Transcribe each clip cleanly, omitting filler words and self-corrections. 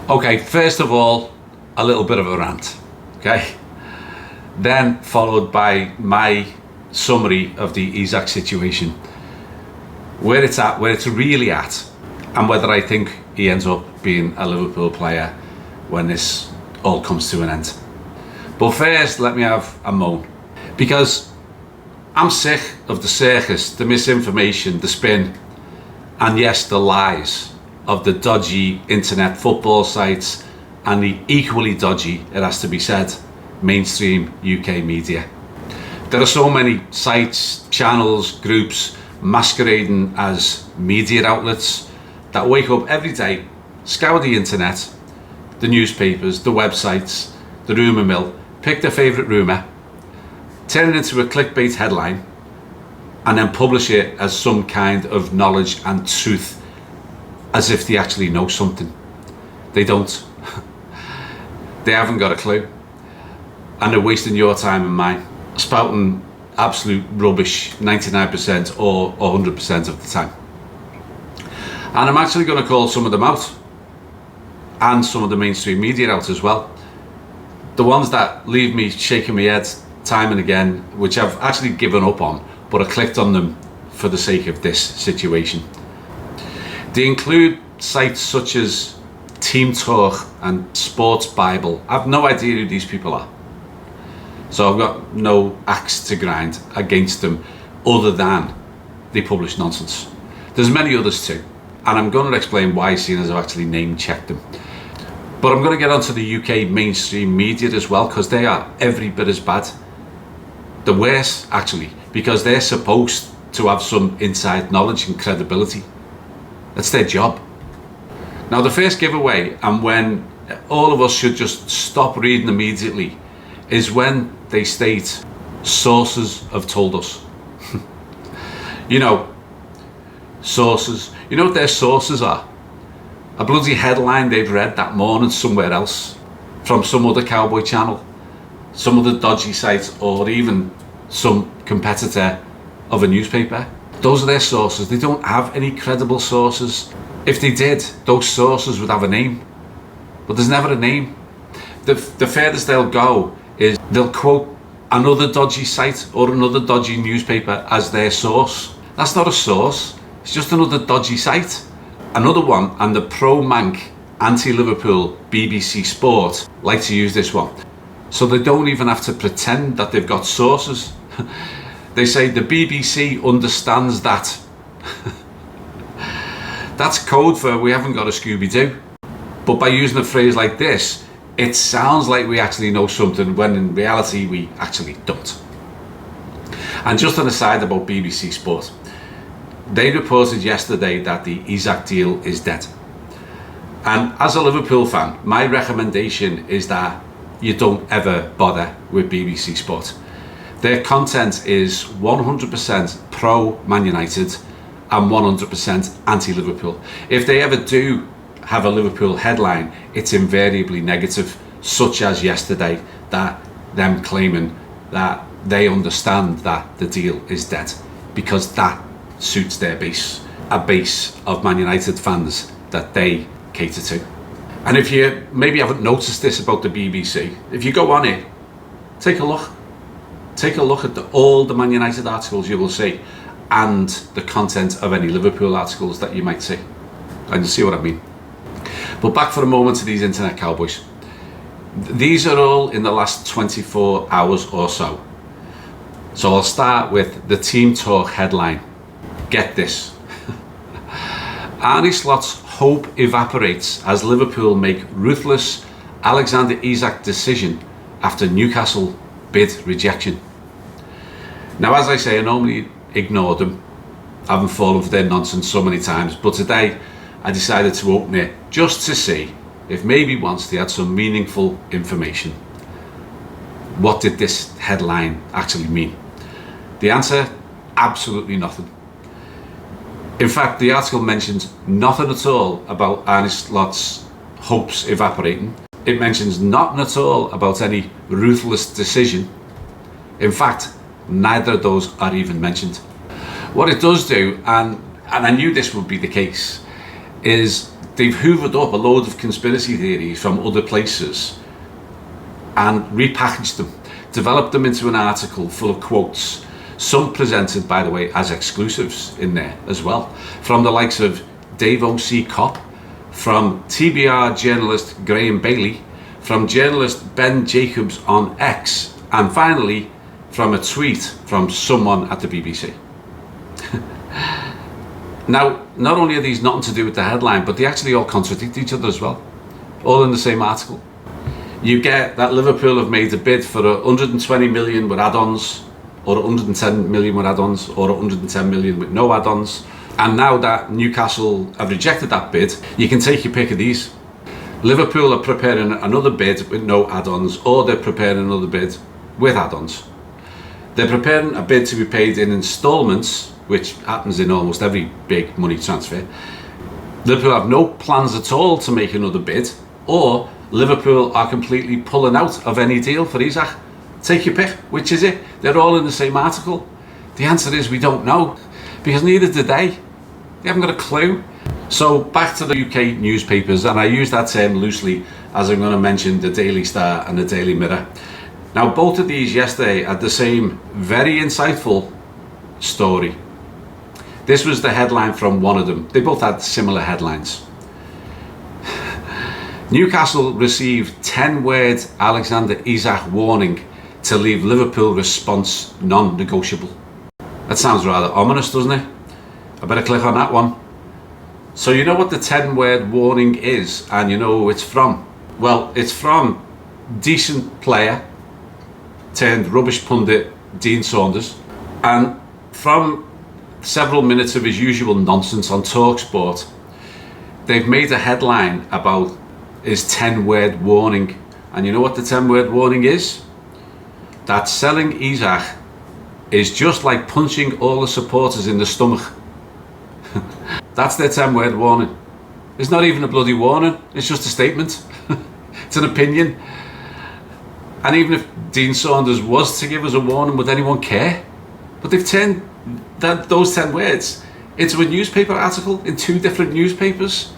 Okay, first of all, a little bit of a rant, okay? Then followed by my summary of the Isak situation, where it's at, where it's really at, and whether I think he ends up being a Liverpool player when this all comes to an end. But first, let me have a moan, because I'm sick of the circus, the misinformation, the spin, and yes, the lies of the dodgy internet football sites and the equally dodgy, it has to be said, mainstream UK media. There are so many sites, channels, groups masquerading as media outlets that wake up every day, scour the internet, the newspapers, the websites, the rumour mill, pick their favourite rumour, turn it into a clickbait headline, and then publish it as some kind of knowledge and truth, as if they actually know something. They don't. They haven't got a clue. And they're wasting your time and mine, spouting absolute rubbish 99% or 100% of the time. And I'm actually going to call some of them out, and some of the mainstream media out as well. The ones that leave me shaking my head time and again, which I've actually given up on, but I clicked on them for the sake of this situation. They include sites such as Team Talk and Sports Bible. I've no idea who these people are, so I've got no axe to grind against them other than they publish nonsense. There's many others too, and I'm going to explain why, seeing as I've actually name checked them. But I'm going to get onto the UK mainstream media as well, because they are every bit as bad. The worse, actually, because they're supposed to have some inside knowledge and credibility. That's their job. Now, the first giveaway, and when all of us should just stop reading immediately, is when they state sources have told us. You know, sources. You know what their sources are? A bloody headline they've read that morning somewhere else, from some other cowboy channel, some other dodgy site, or even some competitor of a newspaper. Those are their sources. They don't have any credible sources. If they did, those sources would have a name, but there's never a name. The furthest they'll go is they'll quote another dodgy site or another dodgy newspaper as their source. That's not a source, it's just another dodgy site. Another one, and the pro-Manc, anti-Liverpool BBC Sport like to use this one, so they don't even have to pretend that they've got sources. They say the BBC understands that. That's code for we haven't got a Scooby-Doo. But by using a phrase like this, it sounds like we actually know something, when in reality we actually don't. And just an aside about BBC Sport, they reported yesterday that the Isak deal is dead. And as a Liverpool fan, my recommendation is that you don't ever bother with BBC Sport. Their content is 100% pro Man United and 100% anti-Liverpool. If they ever do have a Liverpool headline, it's invariably negative, such as yesterday, that them claiming that they understand that the deal is dead, because that suits their base, a base of Man United fans that they cater to. And if you maybe haven't noticed this about the BBC, if you go on it, take a look at all the Man United articles you will see, and the content of any Liverpool articles that you might see, and you'll see what I mean. But back for a moment to these internet cowboys. These are all in the last 24 hours or so. So I'll start with the Team Talk headline. Get this. Arne Slot's hope evaporates as Liverpool make ruthless Alexander Isak decision after Newcastle bid rejection. Now, as I say, I normally ignore them. I haven't fallen for their nonsense so many times, but today I decided to open it just to see if maybe once they had some meaningful information. What did this headline actually mean? The answer, absolutely nothing. In fact, the article mentions nothing at all about Arne Slot's hopes evaporating. It mentions nothing at all about any ruthless decision. In fact, neither of those are even mentioned. What it does do, and I knew this would be the case, is they've hoovered up a load of conspiracy theories from other places and repackaged them, developed them into an article full of quotes, some presented, by the way, as exclusives in there as well, from the likes of Dave O.C. Kopp, from TBR journalist Graham Bailey, from journalist Ben Jacobs on X, and finally from a tweet from someone at the BBC. Now, not only are these nothing to do with the headline, but they actually all contradict each other as well, all in the same article. You get that Liverpool have made a bid for 120 million with add-ons, or 110 million with add-ons, or 110 million with no add-ons. And now that Newcastle have rejected that bid, you can take your pick of these. Liverpool are preparing another bid with no add-ons, or they're preparing another bid with add-ons. They're preparing a bid to be paid in instalments, which happens in almost every big money transfer. Liverpool have no plans at all to make another bid, or Liverpool are completely pulling out of any deal for Isak. Take your pick, which is it? They're all in the same article. The answer is we don't know, because neither did they. They haven't got a clue. So back to the UK newspapers, and I use that term loosely as I'm going to mention the Daily Star and the Daily Mirror. Now, both of these yesterday had the same very insightful story. This was the headline from one of them. They both had similar headlines. Newcastle received 10-word Alexander Isak warning to leave Liverpool response non-negotiable. That sounds rather ominous, doesn't it? I better click on that one. So you know what the 10-word warning is, and you know who it's from. Well, it's from decent player turned rubbish pundit Dean Saunders, and from several minutes of his usual nonsense on TalkSport, they've made a headline about his 10-word warning. And you know what the 10-word warning is? That selling Isak is just like punching all the supporters in the stomach. That's their 10-word warning. It's not even a bloody warning, it's just a statement. It's an opinion. And even if Dean Saunders was to give us a warning, would anyone care? But they've turned those 10 words into a newspaper article in 2 different newspapers.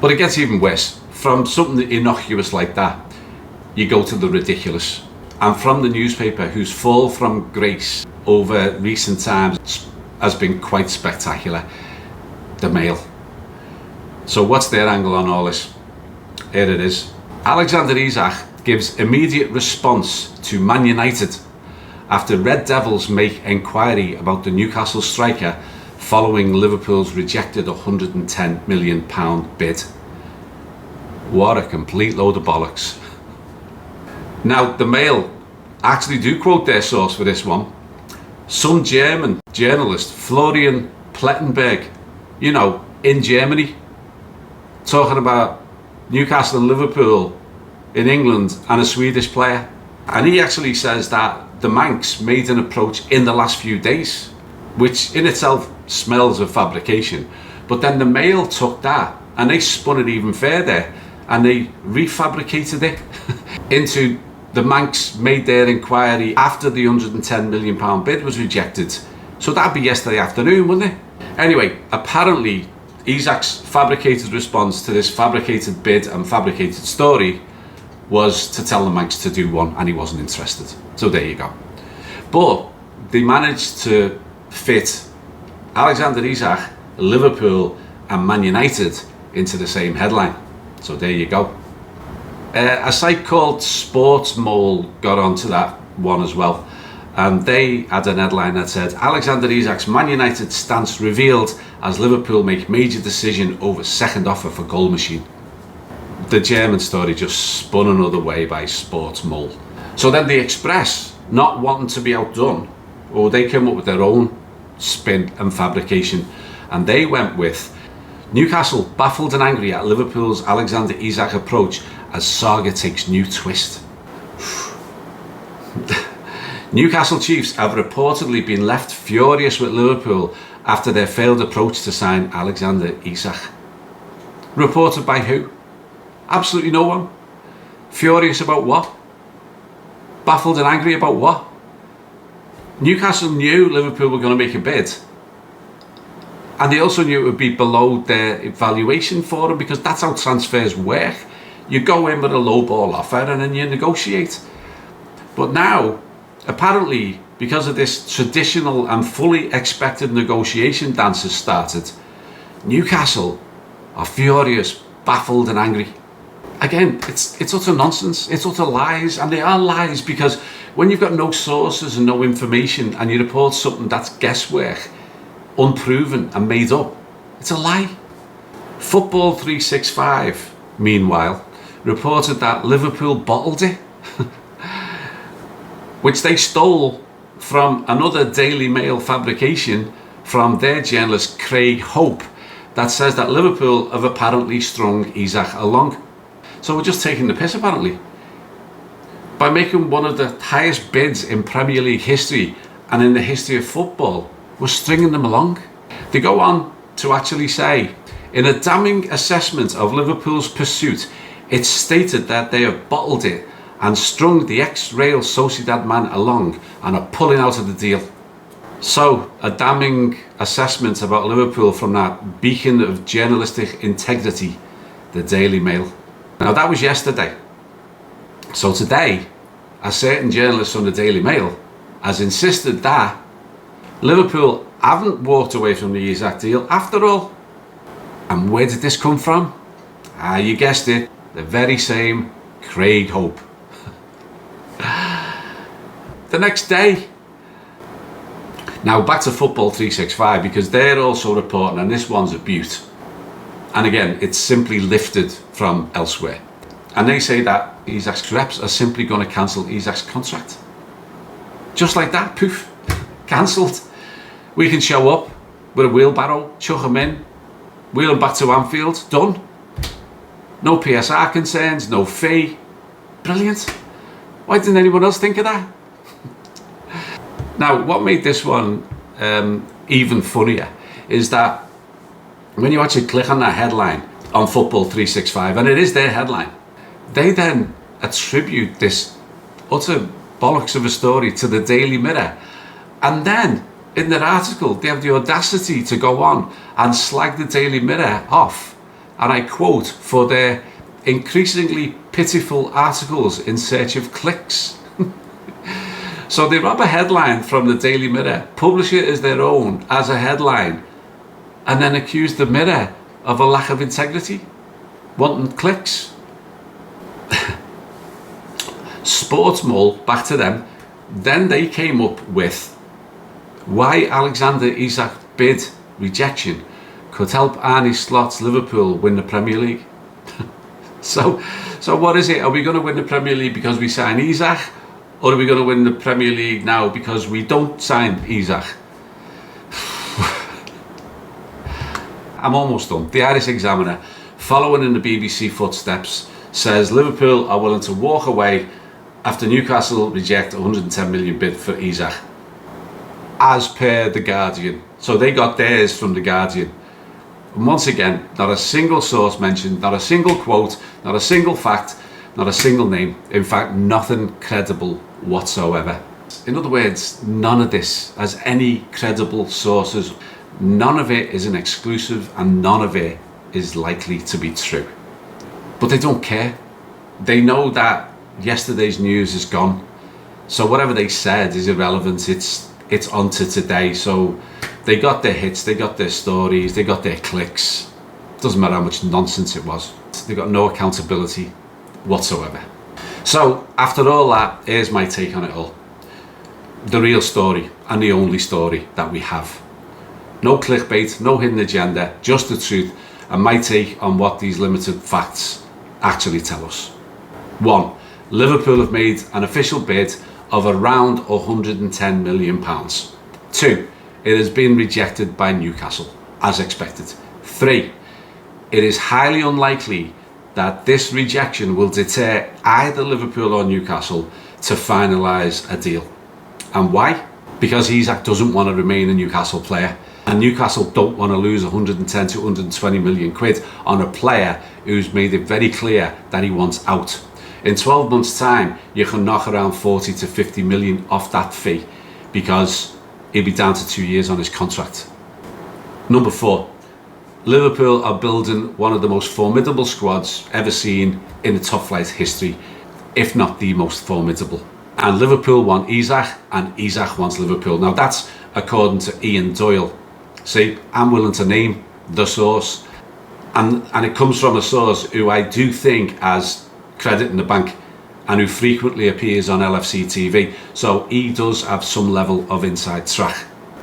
But it gets even worse. From something innocuous like that, you go to the ridiculous. And from the newspaper, whose fall from grace over recent times has been quite spectacular, the Mail. So what's their angle on all this? Here it is. Alexander Isak gives immediate response to Man United after Red Devils make enquiry about the Newcastle striker following Liverpool's rejected £110 million bid. What a complete load of bollocks. Now, the Mail actually do quote their source for this one. Some German journalist, Florian Plettenberg, you know, in Germany, talking about Newcastle and Liverpool in England and a Swedish player. And he actually says that the Manx made an approach in the last few days, which in itself smells of fabrication. But then the Mail took that and they spun it even further and they refabricated it into the Manx made their inquiry after the £110 million bid was rejected. So that'd be yesterday afternoon, wouldn't it? Anyway, apparently Isak's fabricated response to this fabricated bid and fabricated story was to tell the Manx to do one, and he wasn't interested. So there you go. But they managed to fit Alexander Isak, Liverpool and Man United into the same headline. So there you go. A site called Sports Mole got onto that one as well, and they had an headline that said Alexander Isak's Man United stance revealed as Liverpool make major decision over second offer for goal machine. The German story just spun another way by Sports Mole. So then the Express, not wanting to be outdone, they came up with their own spin and fabrication, and they went with Newcastle baffled and angry at Liverpool's Alexander Isak approach as saga takes new twist. Newcastle Chiefs have reportedly been left furious with Liverpool after their failed approach to sign Alexander Isak. Reported by who? Absolutely no one. Furious about what? Baffled and angry about what? Newcastle knew Liverpool were going to make a bid. And they also knew it would be below their valuation for him, because that's how transfers work. You go in with a low ball offer and then you negotiate. But now, apparently, because of this traditional and fully expected negotiation dance has started, Newcastle are furious, baffled and angry. Again, it's utter nonsense, it's utter lies, and they are lies, because when you've got no sources and no information and you report something that's guesswork, unproven and made up, it's a lie. Football 365, meanwhile, reported that Liverpool bottled it, which they stole from another Daily Mail fabrication from their journalist Craig Hope, that says that Liverpool have apparently strung Isak along. So we're just taking the piss, apparently. By making one of the highest bids in Premier League history and in the history of football, we're stringing them along. They go on to actually say, in a damning assessment of Liverpool's pursuit, it's stated that they have bottled it and strung the ex-Real Sociedad man along and are pulling out of the deal. So, a damning assessment about Liverpool from that beacon of journalistic integrity, the Daily Mail. Now that was yesterday. So today, a certain journalist from the Daily Mail has insisted that Liverpool haven't walked away from the Isak deal after all. And where did this come from? You guessed it, the very same Craig Hope. The next day. Now back to Football 365, because they're also reporting, and this one's a beaut. And again, it's simply lifted from elsewhere. And they say that Isak's reps are simply going to cancel Isak's contract. Just like that, poof, cancelled. We can show up with a wheelbarrow, chuck him in, wheel him back to Anfield, done. No PSR concerns, no fee. Brilliant. Why didn't anyone else think of that? Now, what made this one even funnier is that when you actually click on that headline on Football 365, and it is their headline, they then attribute this utter bollocks of a story to the Daily Mirror. And then in their article, they have the audacity to go on and slag the Daily Mirror off, and I quote, for their increasingly pitiful articles in search of clicks. So they rob a headline from the Daily Mirror, publish it as their own, as a headline, and then accuse the Mirror of a lack of integrity, wanting clicks. Sportsmole, back to them, then they came up with why Alexander Isak bid rejection could help Arne Slot's Liverpool win the Premier League. So what is it? Are we going to win the Premier League because we sign Isak? Or are we going to win the Premier League now because we don't sign Isak? I'm almost done. The Irish Examiner, following in the BBC footsteps, says Liverpool are willing to walk away after Newcastle reject 110 million bid for Isak, as per The Guardian. So they got theirs from The Guardian. And once again, not a single source mentioned, not a single quote, not a single fact, not a single name. In fact, nothing credible whatsoever. In other words, none of this has any credible sources. None of it is an exclusive, and none of it is likely to be true. But they don't care. They know that yesterday's news is gone. So whatever they said is irrelevant. It's on to today. So they got their hits, they got their stories, they got their clicks. Doesn't matter how much nonsense it was. They got no accountability whatsoever. So after all that, here's my take on it all. The real story, and the only story that we have. No clickbait, no hidden agenda, just the truth, and my take on what these limited facts actually tell us. 1. Liverpool have made an official bid of around £110 million. 2. It has been rejected by Newcastle, as expected. 3. It is highly unlikely that this rejection will deter either Liverpool or Newcastle to finalise a deal. And why? Because Isak doesn't want to remain a Newcastle player, and Newcastle don't want to lose 110 to 120 million quid on a player who's made it very clear that he wants out. In 12 months' time, you can knock around 40 to 50 million off that fee, because he'll be down to 2 years on his contract. Number 4, Liverpool are building one of the most formidable squads ever seen in the top flight history, if not the most formidable. And Liverpool want Isak, and Isak wants Liverpool. Now that's according to Ian Doyle. See, I'm willing to name the source, and it comes from a source who I do think has credit in the bank and who frequently appears on LFC TV. So he does have some level of inside track.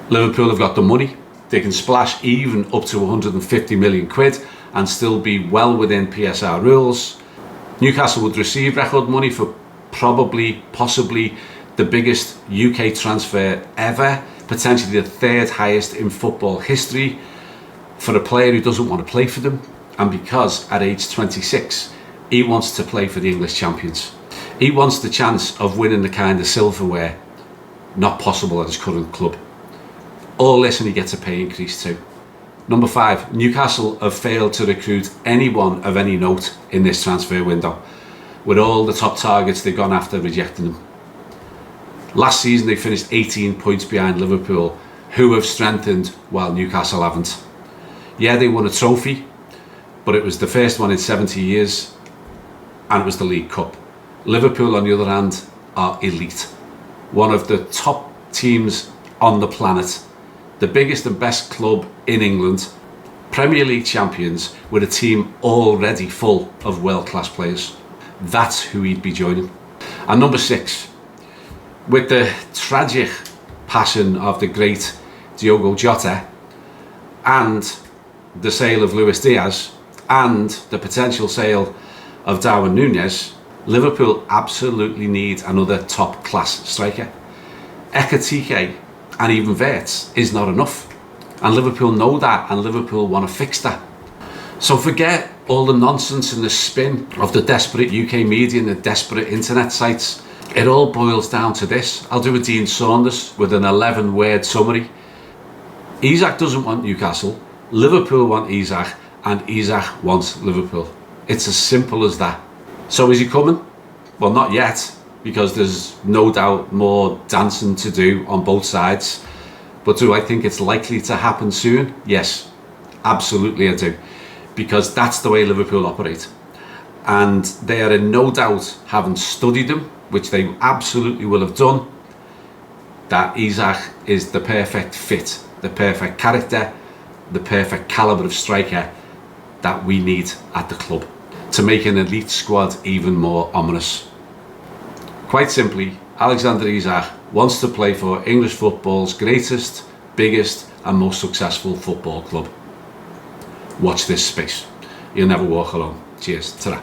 Liverpool have got the money. They can splash even up to 150 million quid and still be well within PSR rules. Newcastle would receive record money for possibly the biggest UK transfer ever, potentially the 3rd highest in football history, for a player who doesn't want to play for them, and because at age 26 he wants to play for the English champions. He wants the chance of winning the kind of silverware not possible at his current club. All this, and he gets a pay increase too. Number 5, Newcastle have failed to recruit anyone of any note in this transfer window, with all the top targets they've gone after rejecting them. Last season they finished 18 points behind Liverpool, who have strengthened while Newcastle haven't. Yeah, they won a trophy, but it was the first one in 70 years, and it was the League Cup. Liverpool, on the other hand, are elite. One of the top teams on the planet, the biggest and best club in England, Premier League champions, with a team already full of world-class players. That's who he'd be joining. And number 6, with the tragic passing of the great Diogo Jota, and the sale of Luis Diaz, and the potential sale of Darwin Núñez, Liverpool absolutely need another top-class striker. Ekitike and even Wirtz is not enough, and Liverpool know that, and Liverpool want to fix that. So forget all the nonsense and the spin of the desperate UK media and the desperate internet sites. It all boils down to this. I'll do a Dean Saunders with an 11-word summary. Isak doesn't want Newcastle, Liverpool want Isak, and Isak wants Liverpool. It's as simple as that. So is he coming? Well, not yet, because there's no doubt more dancing to do on both sides. But do I think it's likely to happen soon? Yes, absolutely I do. Because that's the way Liverpool operate. And they are in no doubt, having studied them, which they absolutely will have done, that Isak is the perfect fit, the perfect character, the perfect calibre of striker that we need at the club to make an elite squad even more ominous. Quite simply, Alexander Isak wants to play for English football's greatest, biggest and most successful football club. Watch this space. You'll never walk alone. Cheers. Ta-ra.